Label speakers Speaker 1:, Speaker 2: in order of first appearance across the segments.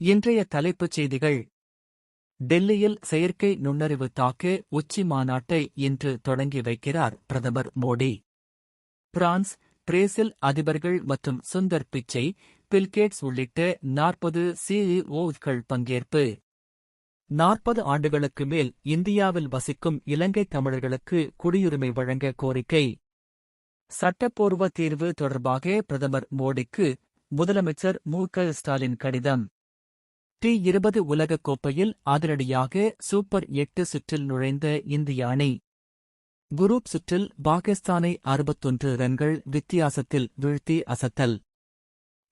Speaker 1: இன்றைய தலைப்புச் செய்திகள். டெல்லியில் செயற்கை நுண்ணறிவு தாக்கு உச்சி மாநாட்டை இன்று தொடங்கி வைக்கிறார் பிரதமர் மோடி. பிரான்ஸ், பிரேசில் அதிபர்கள் மற்றும் சுந்தர் பிச்சை, பில்கேட்ஸ் உள்ளிட்ட 40 சிஇஓக்கள் பங்கேற்பு. 40 ஆண்டுகளுக்கு மேல் இந்தியாவில் வசிக்கும் இலங்கை தமிழர்களுக்கு குடியுரிமை வழங்க கோரிக்கை. சட்டப்பூர்வ தீர்வு தொடர்பாக பிரதமர் மோடிக்கு முதலமைச்சர் மு.க. ஸ்டாலின் கடிதம். T20 உலகக் கோப்பையில் அதிரடியாக சூப்பர் 8 சுற்றில் நுழைந்த இந்திய அணி. குரூப் சுற்றில் பாகிஸ்தானை 61 ரன்கள் வித்தியாசத்தில் வீழ்த்தி அசத்தல்.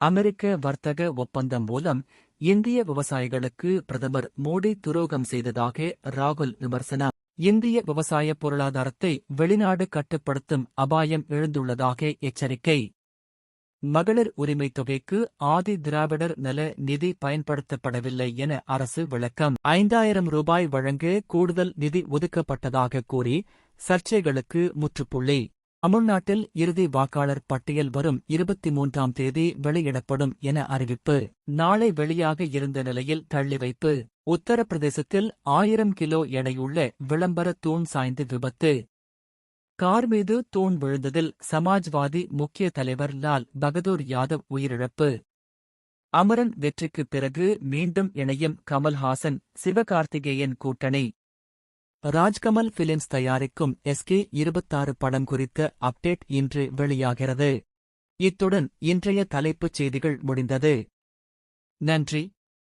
Speaker 1: அமெரிக்க வர்த்தக ஒப்பந்தம் மூலம் இந்திய விவசாயிகளுக்கு பிரதமர் மோடி துரோகம் செய்ததாக ராகுல் விமர்சனம். இந்திய விவசாய பொருளாதாரத்தை வெளிநாடு கட்டுப்படுத்தும் அபாயம் எழுந்துள்ளதாக எச்சரிக்கை. மகளிர் உரிமைத் தொகைக்கு ஆதி திராவிடர் நல நிதி பயன்படுத்தப்படவில்லை என அரசு விளக்கம். 5000 ரூபாய் வழங்க கூடுதல் நிதி ஒதுக்கப்பட்டதாக கூறி சர்ச்சைகளுக்கு முற்றுப்புள்ளி. தமிழ்நாட்டில் இறுதி வாக்காளர் பட்டியல் வரும் 23ஆம் தேதி வெளியிடப்படும் என அறிவிப்பு. நாளை வெளியாக இருந்த நிலையில் தள்ளிவைப்பு. உத்தரப்பிரதேசத்தில் 1000 கிலோ எடையுள்ள விளம்பர தூண் சாய்ந்து விபத்து. கார் மீது தூண் விழுந்ததில் சமாஜ்வாதி முக்கிய தலைவர் லால் பகதூர் யாதவ் உயிரிழப்பு. அமரன் வெற்றிக்குப் பிறகு மீண்டும் இணையும் கமல்ஹாசன் சிவகார்த்திகேயன் கூட்டணி. ராஜ்கமல் பிலிம்ஸ் தயாரிக்கும் SK26 படம் குறித்த அப்டேட் இன்று வெளியாகிறது. இத்துடன் இன்றைய தலைப்புச் செய்திகள் முடிந்தது. நன்றி.